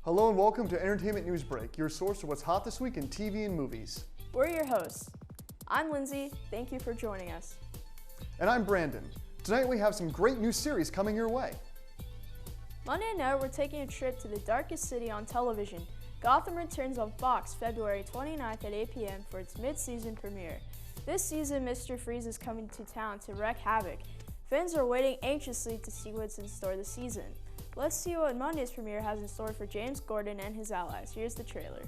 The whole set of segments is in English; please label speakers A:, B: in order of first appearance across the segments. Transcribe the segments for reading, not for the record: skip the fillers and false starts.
A: Hello and welcome to Entertainment News Break, your source for what's hot this week in TV and movies.
B: We're your hosts. I'm Lindsay. Thank you for joining us.
A: And I'm Brandon. Tonight we have some great new series coming your way.
B: Monday night, we're taking a trip to the darkest city on television. Gotham returns on Fox February 29th at 8 p.m. for its mid-season premiere. This season, Mr. Freeze is coming to town to wreak havoc. Fans are waiting anxiously to see what's in store this season. Let's see what Monday's premiere has in store for James Gordon and his allies. Here's the trailer.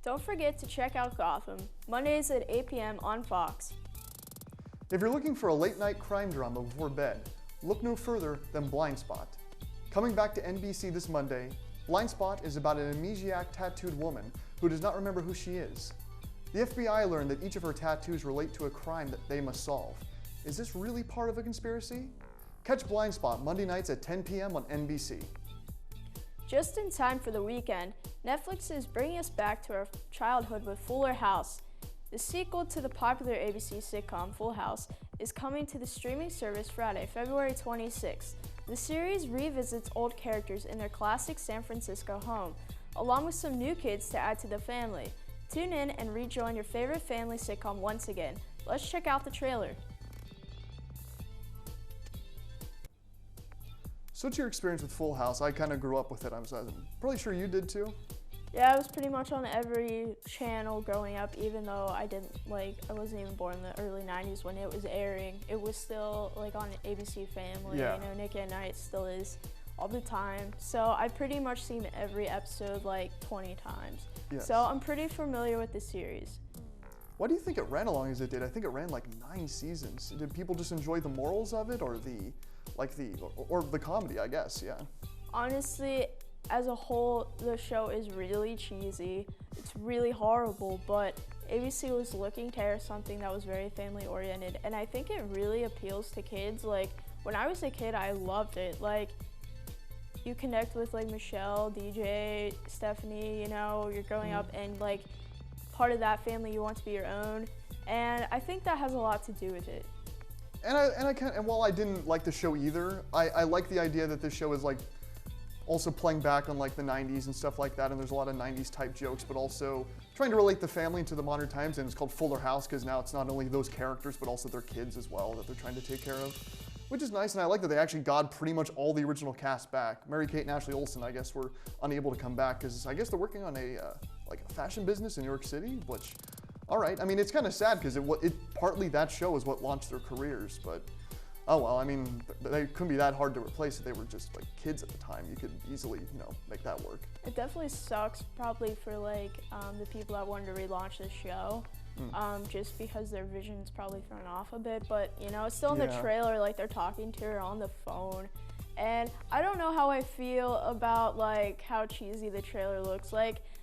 B: Don't forget to check out Gotham, Mondays at 8 p.m. on Fox.
A: If you're looking for a late-night crime drama before bed, look no further than Blind Spot. Coming back to NBC this Monday, Blind Spot is about an amnesiac tattooed woman who does not remember who she is. The FBI learned that each of her tattoos relate to a crime that they must solve. Is this really part of a conspiracy? Catch Blind Spot Monday nights at 10 p.m. on NBC.
B: Just in time for the weekend, Netflix is bringing us back to our childhood with Fuller House. The sequel to the popular ABC sitcom Full House is coming to the streaming service Friday, February 26th. The series revisits old characters in their classic San Francisco home, along with some new kids to add to the family. Tune in and rejoin your favorite family sitcom once again. Let's check out the trailer.
A: So what's your experience with Full House? I kind of grew up with it. I'm pretty sure you did too.
B: Yeah, I was pretty much on every channel growing up, even though I wasn't even born in the early 90s when it was airing. It was still on ABC Family,
A: Yeah.
B: Nick at Night still is all the time. So I've pretty much seen every episode 20 times.
A: Yes.
B: So I'm pretty familiar with the series.
A: Why do you think it ran as long as it did? I think it ran 9 seasons. Did people just enjoy the morals of it or the comedy, I guess, yeah.
B: Honestly, as a whole, the show is really cheesy. It's really horrible, but ABC was looking to air something that was very family oriented, and I think it really appeals to kids. When I was a kid, I loved it. You connect with Michelle, DJ, Stephanie, you're growing up and part of that family you want to be your own, and I think that has a lot to do with it.
A: And while I didn't like the show either, I like the idea that this show is also playing back on the 90s and stuff like that, and there's a lot of 90s type jokes, but also trying to relate the family to the modern times, and it's called Fuller House because now it's not only those characters but also their kids as well that they're trying to take care of, which is nice. And I like that they actually got pretty much all the original cast back. Mary-Kate and Ashley Olsen, I guess, were unable to come back because I guess they're working on a fashion business in New York City, which, all right. I mean, it's kind of sad because partly that show is what launched their careers, but oh well. I mean, they couldn't be that hard to replace if they were just kids at the time. You could easily, make that work.
B: It definitely sucks probably for the people that wanted to relaunch the show, just because their vision's probably thrown off a bit. But it's still in the trailer, they're talking to her on the phone, and I don't know how I feel about how cheesy the trailer looks.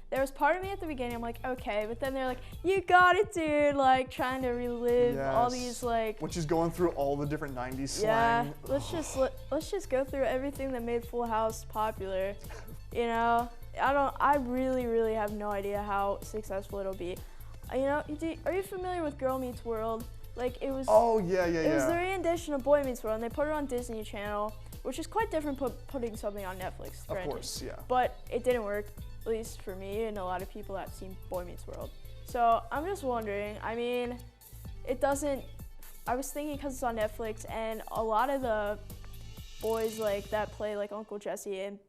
B: There was part of me at the beginning, I'm like, okay, but then they're like, you got it, dude, trying to relive all these
A: Which is going through all the different 90s slang.
B: Yeah, let's just go through everything that made Full House popular. I really have no idea how successful it'll be. Are you familiar with Girl Meets World? It was.
A: Oh yeah.
B: It was the rendition of Boy Meets World, and they put it on Disney Channel, which is quite different putting something on Netflix.
A: Of course, yeah.
B: But it didn't work, at least for me and a lot of people that seen Boy Meets World. So I'm just wondering, I mean, it doesn't, I was thinking because it's on Netflix and a lot of the boys that play Uncle Jesse and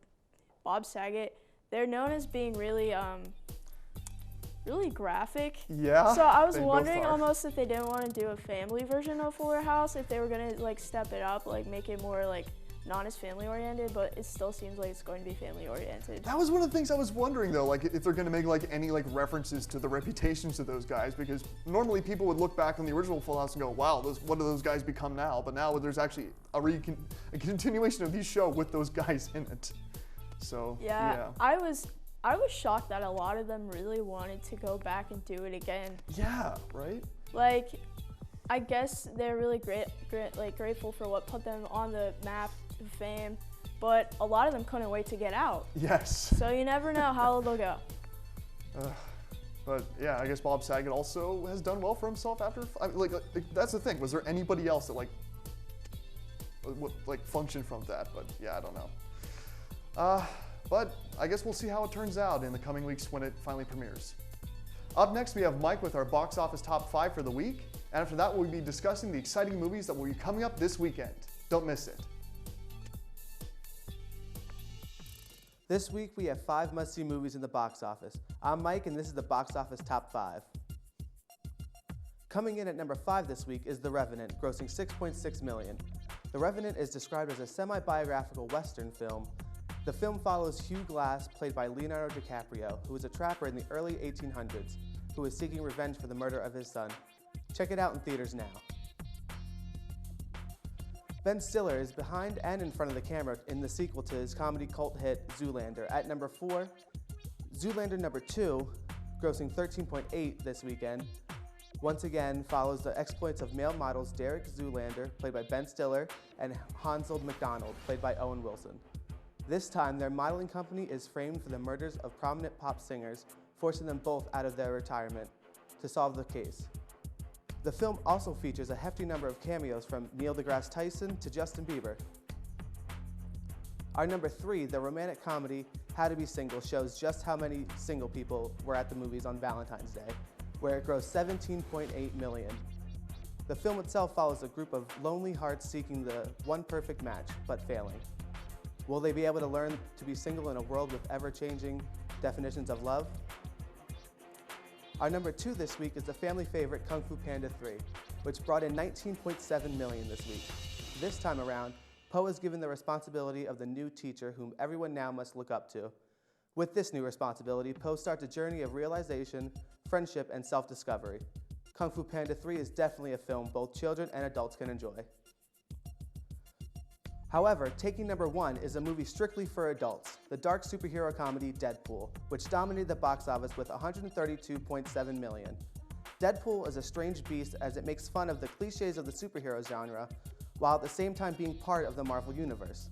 B: Bob Saget, they're known as being really graphic.
A: Yeah.
B: So I was wondering almost if they didn't want to do a family version of Fuller House, if they were gonna step it up, make it more not as family oriented, but it still seems like it's going to be family oriented.
A: That was one of the things I was wondering though, if they're going to make any references to the reputations of those guys, because normally people would look back on the original Full House and go, wow, what do those guys become now? But now there's actually a continuation of these show with those guys in it. So yeah.
B: I was shocked that a lot of them really wanted to go back and do it again.
A: Yeah, right?
B: I guess they're really grateful for what put them on the map of fame, but a lot of them couldn't wait to get out.
A: Yes.
B: So you never know how they'll go.
A: But yeah, I guess Bob Saget also has done well for himself after. That's the thing. Was there anybody else that like function from that. But yeah, I don't know. But I guess we'll see how it turns out in the coming weeks when it finally premieres. Up next, we have Mike with our box office top 5 for the week. And after that, we'll be discussing the exciting movies that will be coming up this weekend. Don't miss it.
C: This week, we have 5 must-see movies in the box office. I'm Mike, and this is the box office top 5. Coming in at number 5 this week is The Revenant, grossing $6.6 million. The Revenant is described as a semi-biographical Western film. The film follows Hugh Glass, played by Leonardo DiCaprio, who was a trapper in the early 1800s, who is seeking revenge for the murder of his son. Check it out in theaters now. Ben Stiller is behind and in front of the camera in the sequel to his comedy cult hit Zoolander. At number 4, Zoolander number 2, grossing $13.8 this weekend, once again follows the exploits of male models Derek Zoolander, played by Ben Stiller, and Hansel McDonald, played by Owen Wilson. This time, their modeling company is framed for the murders of prominent pop singers, forcing them both out of their retirement to solve the case. The film also features a hefty number of cameos from Neil deGrasse Tyson to Justin Bieber. Our number 3, the romantic comedy How to Be Single, shows just how many single people were at the movies on Valentine's Day, where it grossed $17.8 million. The film itself follows a group of lonely hearts seeking the one perfect match, but failing. Will they be able to learn to be single in a world with ever-changing definitions of love? Our number 2 this week is the family favorite Kung Fu Panda 3, which brought in $19.7 million this week. This time around, Po is given the responsibility of the new teacher whom everyone now must look up to. With this new responsibility, Po starts a journey of realization, friendship, and self-discovery. Kung Fu Panda 3 is definitely a film both children and adults can enjoy. However, taking number 1 is a movie strictly for adults, the dark superhero comedy Deadpool, which dominated the box office with $132.7 million. Deadpool is a strange beast as it makes fun of the cliches of the superhero genre, while at the same time being part of the Marvel Universe.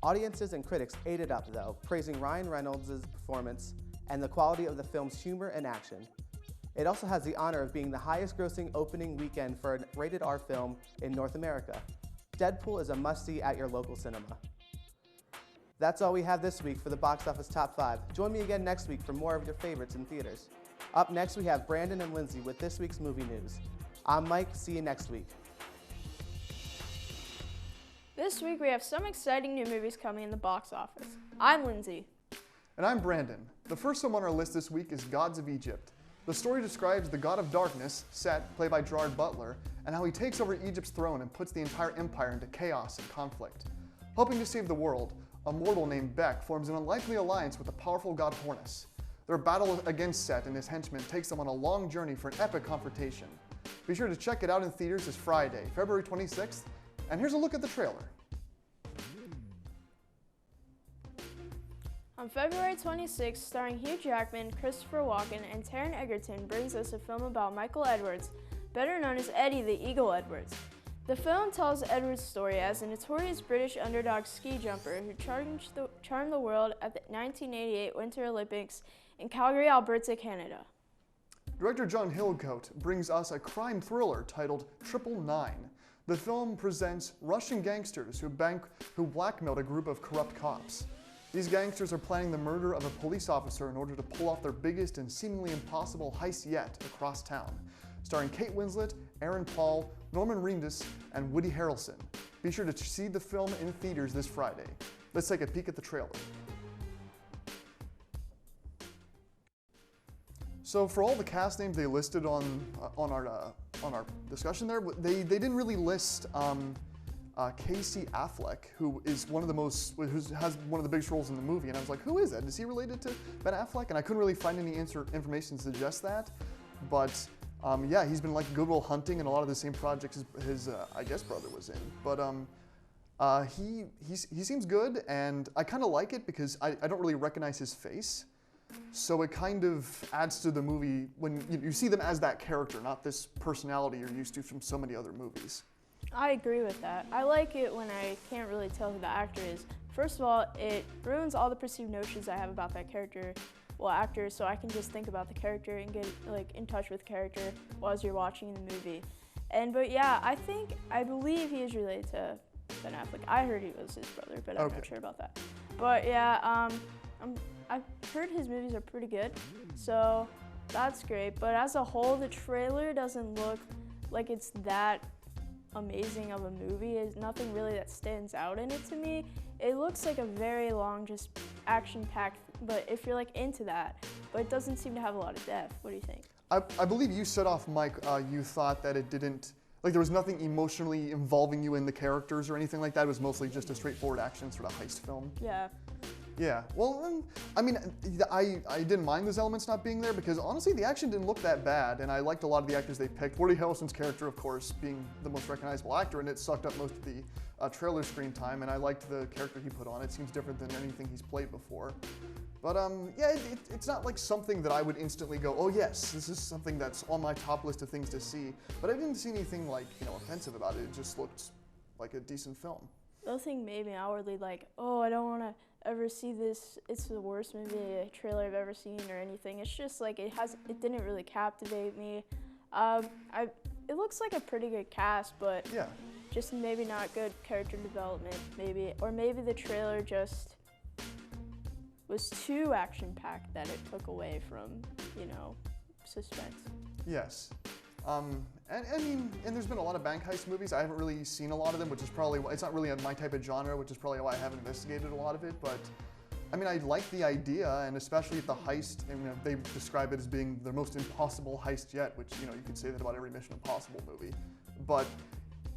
C: Audiences and critics ate it up though, praising Ryan Reynolds' performance and the quality of the film's humor and action. It also has the honor of being the highest grossing opening weekend for a rated R film in North America. Deadpool is a must-see at your local cinema. That's all we have this week for the box office top 5. Join me again next week for more of your favorites in theaters. Up next, we have Brandon and Lindsay with this week's movie news. I'm Mike, see you next week.
B: This week we have some exciting new movies coming in the box office. I'm Lindsay.
A: And I'm Brandon. The first film on our list this week is Gods of Egypt. The story describes the god of darkness, Set, played by Gerard Butler, and how he takes over Egypt's throne and puts the entire empire into chaos and conflict. Hoping to save the world, a mortal named Beck forms an unlikely alliance with the powerful god Horus. Their battle against Set and his henchmen takes them on a long journey for an epic confrontation. Be sure to check it out in theaters this Friday, February 26th, and here's a look at the trailer.
B: On February 26th, starring Hugh Jackman, Christopher Walken, and Taron Egerton, brings us a film about Michael Edwards, better known as Eddie the Eagle Edwards. The film tells Edwards' story as a notorious British underdog ski jumper who charmed the world at the 1988 Winter Olympics in Calgary, Alberta, Canada.
A: Director John Hillcoat brings us a crime thriller titled 999. The film presents Russian gangsters who blackmailed a group of corrupt cops. These gangsters are planning the murder of a police officer in order to pull off their biggest and seemingly impossible heist yet across town. Starring Kate Winslet, Aaron Paul, Norman Reedus, and Woody Harrelson. Be sure to see the film in theaters this Friday. Let's take a peek at the trailer. So for all the cast names they listed on our discussion there, they didn't really list Casey Affleck, who has one of the biggest roles in the movie, and I was like, who is that? Is he related to Ben Affleck? And I couldn't really find any information to suggest that, but yeah, he's been like Good Will Hunting and a lot of the same projects his I guess brother was in. But he seems good, and I kind of like it because I don't really recognize his face, so it kind of adds to the movie when you see them as that character, not this personality you're used to from so many other movies.
B: I agree with that. I like it when I can't really tell who the actor is. First of all, it ruins all the perceived notions I have about that actor, so I can just think about the character and get like in touch with the character while you're watching the movie. But yeah, I believe he is related to Ben Affleck. I heard he was his brother, but I'm
A: Okay.
B: not sure about that. But yeah, I've heard his movies are pretty good, so that's great. But as a whole, the trailer doesn't look like it's that amazing of a movie. There's nothing really that stands out in it to me. It looks like a very long, just action-packed, but if you're like into that, but it doesn't seem to have a lot of depth. What do you think?
A: I believe you said off mic, you thought that it didn't, like there was nothing emotionally involving you in the characters or anything like that. It was mostly just a straightforward action sort of heist film.
B: Yeah.
A: Yeah, well, I mean, I didn't mind those elements not being there because honestly, the action didn't look that bad, and I liked a lot of the actors they picked. Woody Harrelson's character, of course, being the most recognizable actor, and it sucked up most of the trailer screen time, and I liked the character he put on. It seems different than anything he's played before. But yeah, it's not like something that I would instantly go, oh yes, this is something that's on my top list of things to see. But I didn't see anything like, offensive about it. It just looked like a decent film.
B: Nothing made me outwardly like, oh, I don't want to ever see this. It's the worst movie trailer I've ever seen or anything. It's just like it didn't really captivate me. It looks like a pretty good cast, but
A: Yeah.
B: just maybe not good character development, maybe, or maybe the trailer just was too action-packed that it took away from, suspense.
A: Yes. And there's been a lot of bank heist movies. I haven't really seen a lot of them, which is probably, it's not really my type of genre, which is probably why I haven't investigated a lot of it. But I mean, I like the idea, and especially if the heist, and they describe it as being the most impossible heist yet, which, you could say that about every Mission Impossible movie. But,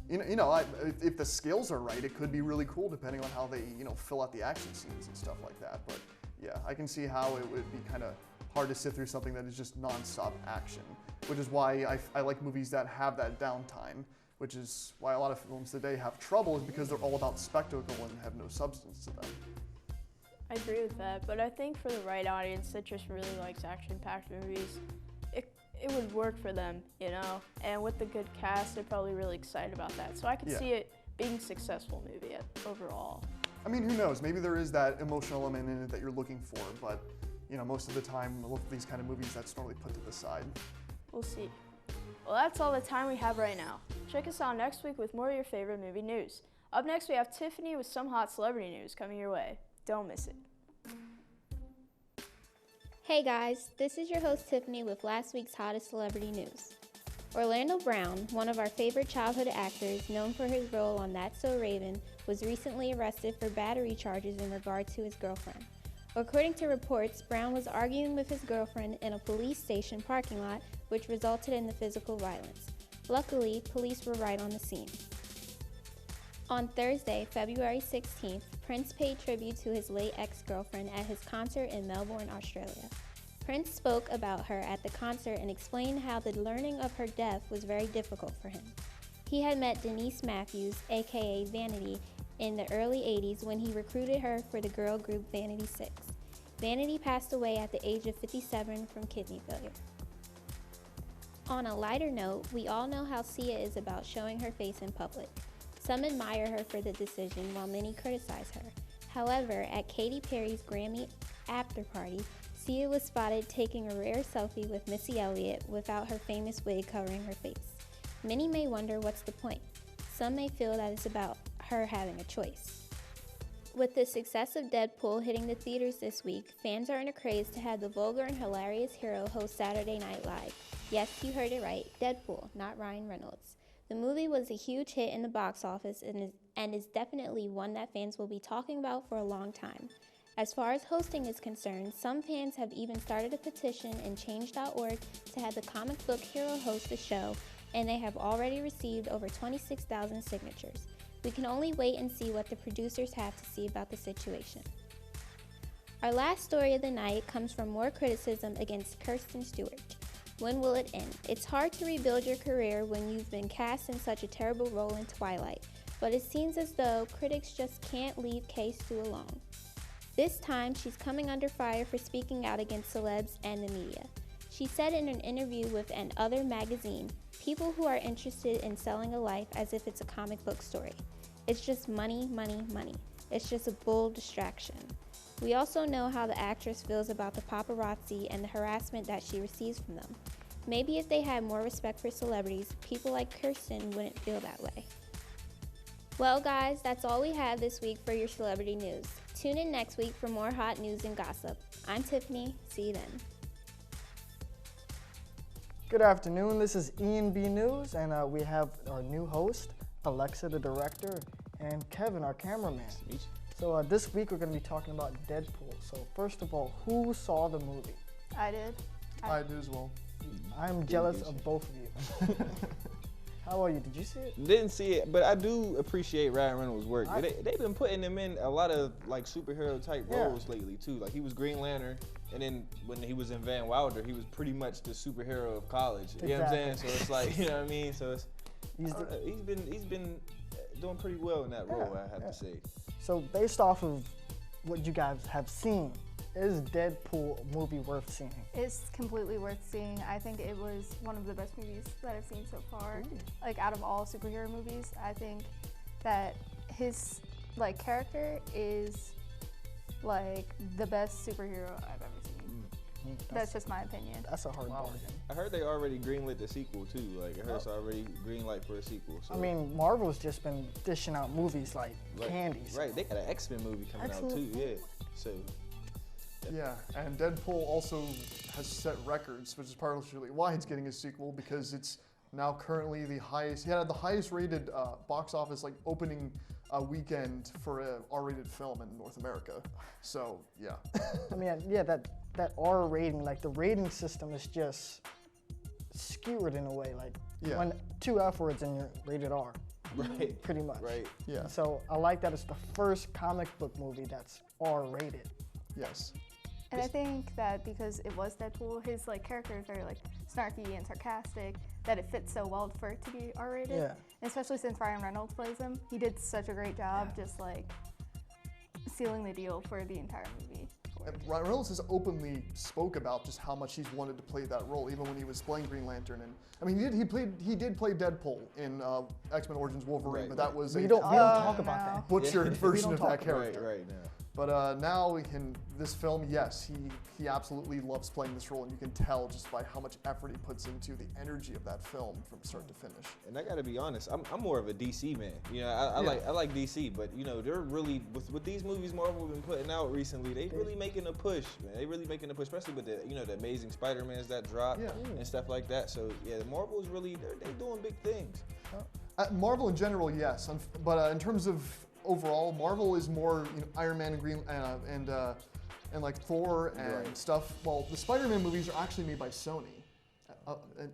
A: if the scales are right, it could be really cool depending on how they, fill out the action scenes and stuff like that. But yeah, I can see how it would be kind of hard to sit through something that is just nonstop action, which is why I like movies that have that downtime, which is why a lot of films today have trouble, is because they're all about spectacle and have no substance to them.
B: I agree with that, but I think for the right audience that just really likes action-packed movies, it would work for them, And with the good cast, they're probably really excited about that. So I could see it being a successful movie overall.
A: I mean, who knows? Maybe there is that emotional element in it that you're looking for, but most of the time, with these kind of movies, that's normally put to the side.
B: We'll see. Well, that's all the time we have right now. Check us out next week with more of your favorite movie news. Up next, we have Tiffany with some hot celebrity news coming your way. Don't miss it.
D: Hey guys, this is your host Tiffany with last week's hottest celebrity news. Orlando Brown, one of our favorite childhood actors known for his role on That's So Raven, was recently arrested for battery charges in regard to his girlfriend. According to reports, Brown was arguing with his girlfriend in a police station parking lot, which resulted in the physical violence. Luckily, police were right on the scene. On Thursday, February 16th, Prince paid tribute to his late ex-girlfriend at his concert in Melbourne, Australia. Prince spoke about her at the concert and explained how the learning of her death was very difficult for him. He had met Denise Matthews, aka Vanity, in the early 80s when he recruited her for the girl group Vanity 6. Vanity passed away at the age of 57 from kidney failure. On a lighter note, we all know how Sia is about showing her face in public. Some admire her for the decision, while many criticize her. However, at Katy Perry's Grammy after party, Sia was spotted taking a rare selfie with Missy Elliott without her famous wig covering her face. Many may wonder what's the point. Some may feel that it's about her having a choice. With the success of Deadpool hitting the theaters this week, fans are in a craze to have the vulgar and hilarious hero host Saturday Night Live. Yes, you heard it right, Deadpool, not Ryan Reynolds. The movie was a huge hit in the box office and is definitely one that fans will be talking about for a long time. As far as hosting is concerned, some fans have even started a petition in change.org to have the comic book hero host the show, and they have already received over 26,000 signatures. We can only wait and see what the producers have to say about the situation. Our last story of the night comes from more criticism against Kristen Stewart. When will it end? It's hard to rebuild your career when you've been cast in such a terrible role in Twilight, but it seems as though critics just can't leave K-Stu alone. This time, she's coming under fire for speaking out against celebs and the media. She said in an interview with an Other magazine, people who are interested in selling a life as if it's a comic book story. It's just money, money, money. It's just a bull distraction. We also know how the actress feels about the paparazzi and the harassment that she receives from them. Maybe if they had more respect for celebrities, people like Kirsten wouldn't feel that way. Well, guys, that's all we have this week for your celebrity news. Tune in next week for more hot news and gossip. I'm Tiffany. See you then.
E: Good afternoon. This is E&B News, and we have our new host, Alexa, the director, and Kevin, our cameraman.
F: Nice to meet you.
E: So this week we're going to be talking about Deadpool. So first of all, who saw the movie?
B: I did.
A: I do as well.
E: I'm jealous of both of you. How are you? Did you see it?
F: Didn't see it, but I do appreciate Ryan Reynolds' work.
E: I-
F: They've been putting him in a lot of like superhero type roles lately too. Like he was Green Lantern, and then when he was in Van Wilder, he was pretty much the superhero of college. You know what I'm saying? So it's like, you know what I mean? So it's, he's been doing pretty well in that role, I have to say.
E: So based off of what you guys have seen, is Deadpool a movie worth seeing?
G: It's completely worth seeing. I think it was one of the best movies that I've seen so far. Like out of all superhero movies, I think that his like character is like the best superhero I've ever seen. That's just my opinion.
E: That's a hard bargain.
F: I heard they already greenlit the sequel too. Like I heard it's already greenlight for a sequel. So.
E: I mean, Marvel's just been dishing out movies like candies.
F: Right, they got an X-Men movie coming out too. Yeah, so.
A: Yeah, and Deadpool also has set records, which is partially why it's getting a sequel, because it's now currently the highest. He had the highest rated box office like opening weekend for a R-rated film in North America. So yeah.
E: I mean, yeah, that R rating, like the rating system is just skewered in a way. Like when 2 F words and you're rated R.
F: Right.
E: Pretty much.
F: Right.
A: Yeah.
E: So I like that it's the first comic book movie that's R rated.
A: Yes.
G: And I think that because it was Deadpool, his like character is very like snarky and sarcastic, that it fits so well for it to be R-rated.
E: Yeah.
G: And especially since Ryan Reynolds plays him, he did such a great job just like sealing the deal for the entire movie.
A: And Ryan Reynolds has openly spoke about just how much he's wanted to play that role, even when he was playing Green Lantern. And I mean, he did play Deadpool in X-Men Origins Wolverine, but that was
E: We
A: a
E: don't talk about that.
A: butchered version of that character.
F: Right now.
A: But now in this film, yes, he absolutely loves playing this role, and you can tell just by how much effort he puts into the energy of that film from start to finish.
F: And I gotta be honest, I'm more of a DC man. You know, I like DC, but you know, they're really with these movies Marvel have been putting out recently. They really making a push, man. They really making a push, especially with the Amazing Spider-Mans that dropped and stuff like that. So yeah, Marvel's really they're doing big things.
A: Marvel in general, yes, but in terms of overall, Marvel is more Iron Man and Green and like Thor and stuff. Well, the Spider-Man movies are actually made by Sony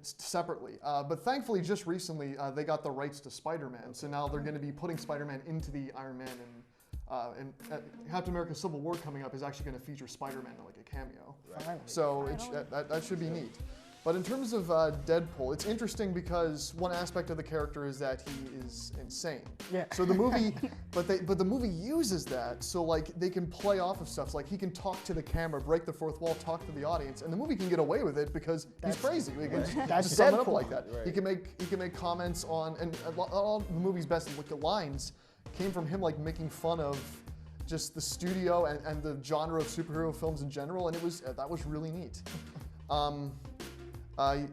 A: separately, but thankfully just recently they got the rights to Spider-Man, so now they're going to be putting Spider-Man into the Iron Man, and Captain America: Civil War coming up is actually going to feature Spider-Man in like a cameo.
E: Finally.
A: So that should be neat. But in terms of Deadpool, it's interesting because one aspect of the character is that he is insane.
E: Yeah.
A: So the movie, but the movie uses that so like they can play off of stuff. So, like he can talk to the camera, break the fourth wall, talk to the audience, and the movie can get away with it because he's crazy. We can just sum it up like that.
F: Right.
A: He can make comments on, and all the movie's best lines came from him like making fun of just the studio and the genre of superhero films in general, and that was really neat.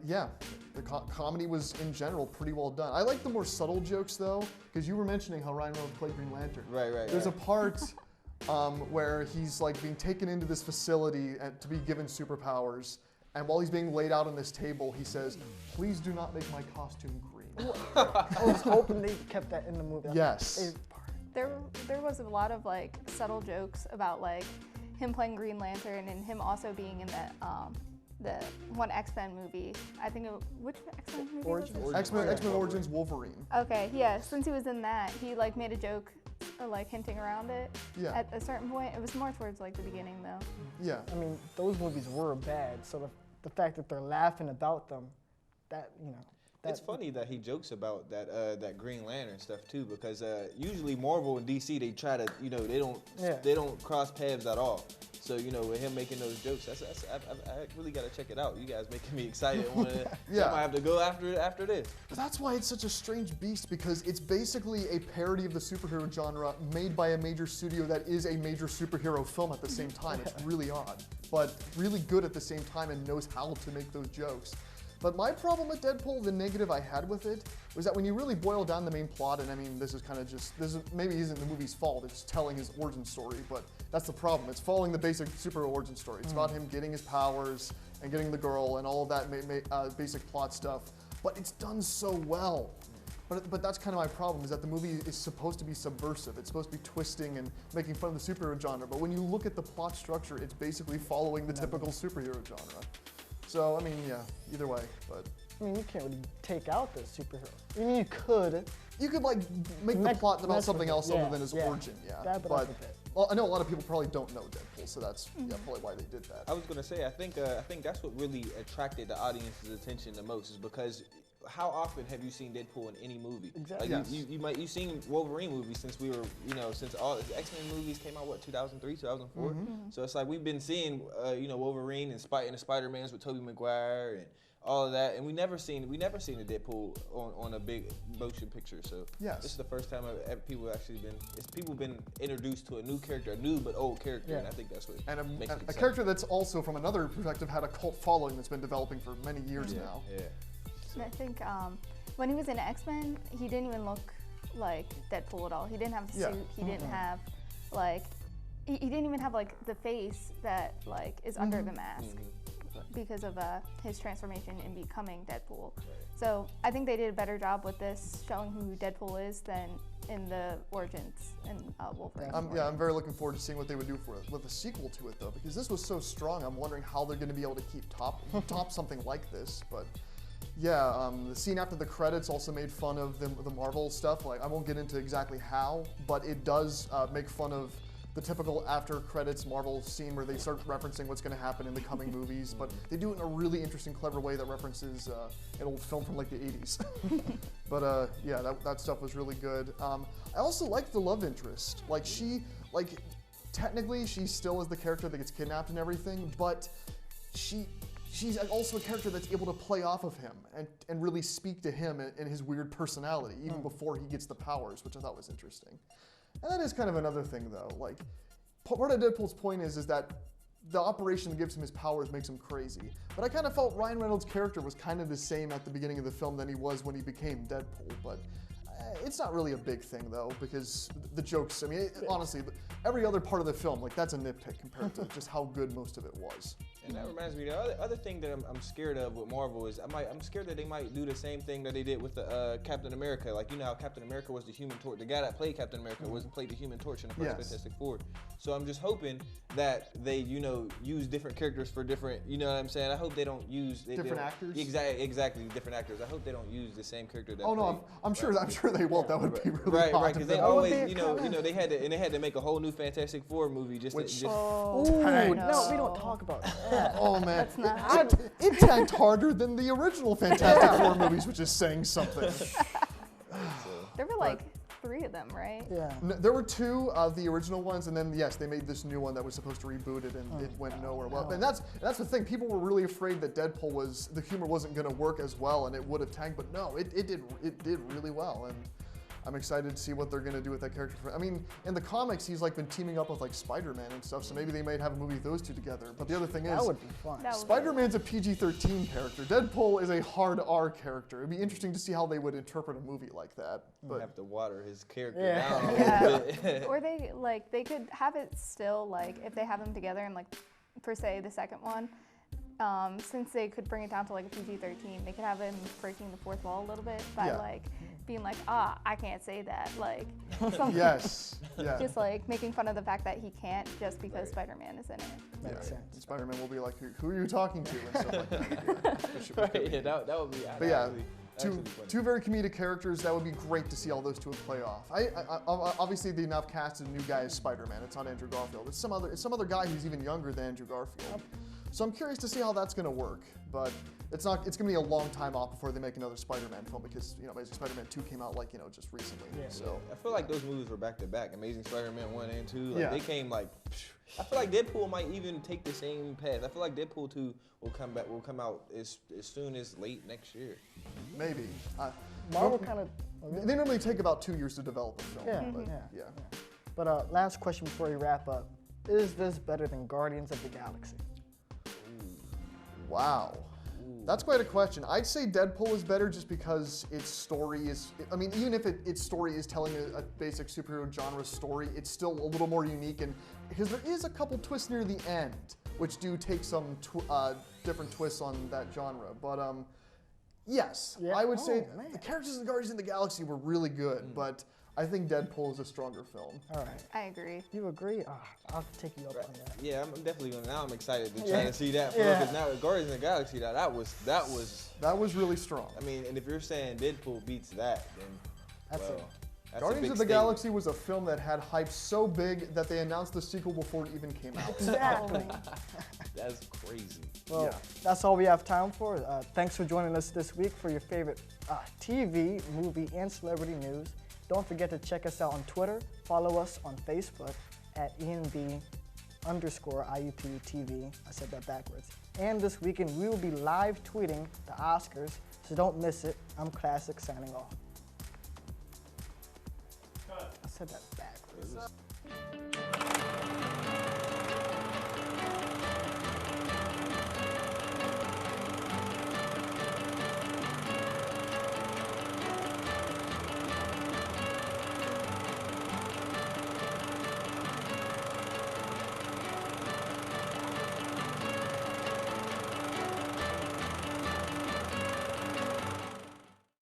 A: Yeah, the comedy was in general pretty well done. I like the more subtle jokes though, because you were mentioning how Ryan Reynolds played Green Lantern.
F: Right.
A: There's a part where he's like being taken into this facility to be given superpowers, and while he's being laid out on this table, he says, "Please do not make my costume green."
E: I was hoping they kept that in the movie.
A: Yes.
G: There was a lot of like subtle jokes about like him playing Green Lantern and him also being in that the one X-Men movie. I think which X-Men movie was it?
A: X-Men Origins Wolverine.
G: Okay, yeah. Since he was in that, he like made a joke, like hinting around it.
A: Yeah.
G: At a certain point, it was more towards like the beginning though.
A: Yeah.
E: I mean, those movies were bad, so the fact that they're laughing about them, that
F: It's funny that he jokes about that Green Lantern stuff too, because usually Marvel and DC they try to they don't cross paths at all. So with him making those jokes, I really got to check it out. You guys making me excited. I might have to go after it after this.
A: But that's why it's such a strange beast, because it's basically a parody of the superhero genre made by a major studio that is a major superhero film at the same time. It's really odd, but really good at the same time and knows how to make those jokes. But my problem with Deadpool, the negative I had with it, was that when you really boil down the main plot, and I mean, this is kind of just, maybe isn't the movie's fault, it's telling his origin story, but that's the problem. It's following the basic superhero origin story. It's about him getting his powers and getting the girl and all of that basic plot stuff, but it's done so well. But that's kind of my problem, is that the movie is supposed to be subversive. It's supposed to be twisting and making fun of the superhero genre, but when you look at the plot structure, it's basically following the typical superhero genre. So, I mean, yeah, either way, but...
E: I mean, you can't really take out the superhero. I mean, you could.
A: You could, like, make the plot about something else other than his origin, yeah. But well, I know a lot of people probably don't know Deadpool, so that's probably why they did that.
F: I was going to say, I think that's what really attracted the audience's attention the most, is because how often have you seen Deadpool in any movie?
E: Exactly.
F: Like you've seen Wolverine movies since we were, since all the X-Men movies came out, what, 2003, 2004? So it's like we've been seeing, Wolverine and the Spider-Mans with Tobey Maguire and all of that, and we never seen a Deadpool on a big motion picture. So this is the first time people been introduced to a new character, a new but old character, and I think that's what makes it exciting.
A: A character that's also, from another perspective, had a cult following that's been developing for many years now.
F: Yeah.
G: I think when he was in X-Men, he didn't even look like Deadpool at all. He didn't have the suit. He didn't have he didn't even have like the face that is under the mask because of his transformation in becoming Deadpool. So I think they did a better job with this, showing who Deadpool is, than in the origins in Wolverine.
A: I'm very looking forward to seeing what they would do with a sequel to it, though, because this was so strong. I'm wondering how they're going to be able to keep top something like this, but. Yeah, the scene after the credits also made fun of the Marvel stuff. Like, I won't get into exactly how, but it does make fun of the typical after credits Marvel scene where they start referencing what's going to happen in the coming movies. But they do it in a really interesting, clever way that references an old film from like the 80s. But yeah, that stuff was really good. I also liked the love interest. Like technically she still is the character that gets kidnapped and everything, but she's also a character that's able to play off of him and really speak to him and his weird personality, even before he gets the powers, which I thought was interesting. And that is kind of another thing, though. Like, part of Deadpool's point is that the operation that gives him his powers makes him crazy. But I kind of felt Ryan Reynolds' character was kind of the same at the beginning of the film than he was when he became Deadpool. But it's not really a big thing, though, because the jokes, I mean, honestly, every other part of the film, like, that's a nitpick compared to just how good most of it was.
F: And that reminds me, the other thing that I'm scared of with Marvel is I'm scared that they might do the same thing that they did with the Captain America. Like, you know how Captain America was the Human Torch. The guy that played Captain America played the Human Torch in the first Fantastic Four. So I'm just hoping that they, use different characters for different, you know what I'm saying? I hope they don't use
A: different actors.
F: Exactly, different actors. I hope they don't use the same character. That
A: I'm sure they won't. That would be really
F: right. Because they always, they had to make a whole new Fantastic Four movie just.
E: No, we don't talk about that.
A: Oh man,
G: that's not.
A: It tanked harder than the original Fantastic Four movies, which is saying something.
G: There were like 3 of them, right?
E: Yeah.
A: No, there were 2 of the original ones, and then yes, they made this new one that was supposed to reboot it, and it went nowhere well. And that's the thing. People were really afraid that Deadpool the humor wasn't going to work as well, and it would have tanked. But no, it did really well, and I'm excited to see what they're going to do with that character. I mean, in the comics, he's like been teaming up with like Spider-Man and stuff, so maybe they might have a movie with those 2 together. But the other thing is,
E: that would be fun.
A: Spider-Man's a PG-13 character. Deadpool is a hard R character. It'd be interesting to see how they would interpret a movie like that. But
F: have to water his character
G: down. Or they could have it still if they have them together and per se the second one. Since they could bring it down to like a PG-13, they could have him breaking the fourth wall a little bit by being like, I can't say that,
A: yes.
G: Just making fun of the fact that he can't just because Spider-Man is in it.
E: Makes sense.
A: Spider-Man will be like, who are you talking to? And stuff like that.
F: That would be.
A: But yeah. Two very comedic characters. That would be great to see all those 2 play off. Obviously they now casted a new guy as Spider-Man. It's not Andrew Garfield. It's some other guy who's even younger than Andrew Garfield. So I'm curious to see how that's going to work. But it's going to be a long time off before they make another Spider-Man film because basically Spider-Man 2 came out just recently.
F: Yeah.
A: So
F: I feel like those movies were back to back. Amazing Spider-Man 1 and 2. They came I feel like Deadpool might even take the same path. I feel like Deadpool 2 will come out as soon as late next year.
A: Maybe.
E: Marvel kind of.
A: They normally take about 2 years to develop a film.
E: Yeah. But last question before we wrap up: is this better than Guardians of the Galaxy?
A: Wow. That's quite a question. I'd say Deadpool is better just because its story is, I mean, even if its story is telling a basic superhero genre story, it's still a little more unique, and because there is a couple twists near the end, which do take some different twists on that genre. But yes,
E: Yeah.
A: I would say
E: Man.
A: the characters in Guardians of the Galaxy were really good, but I think Deadpool is a stronger film.
E: All right.
G: I agree.
E: You agree? I'll take you up on that.
F: Yeah, I'm definitely gonna. Now I'm excited to try to see that. Because now with Guardians of the Galaxy, that was
A: really strong.
F: I mean, and if you're saying Deadpool beats that, then
E: That's
F: well,
E: it.
F: that's
A: Guardians
F: a big
A: of the
F: statement.
A: Galaxy was a film that had hype so big that they announced the sequel before it even came out.
E: Exactly.
F: That's crazy.
E: Well, that's all we have time for. Thanks for joining us this week for your favorite TV, movie, and celebrity news. Don't forget to check us out on Twitter. Follow us on Facebook at ENB_IUPTV. I said that backwards. And this weekend, we will be live tweeting the Oscars, so don't miss it. I'm Classic signing off. I said that backwards.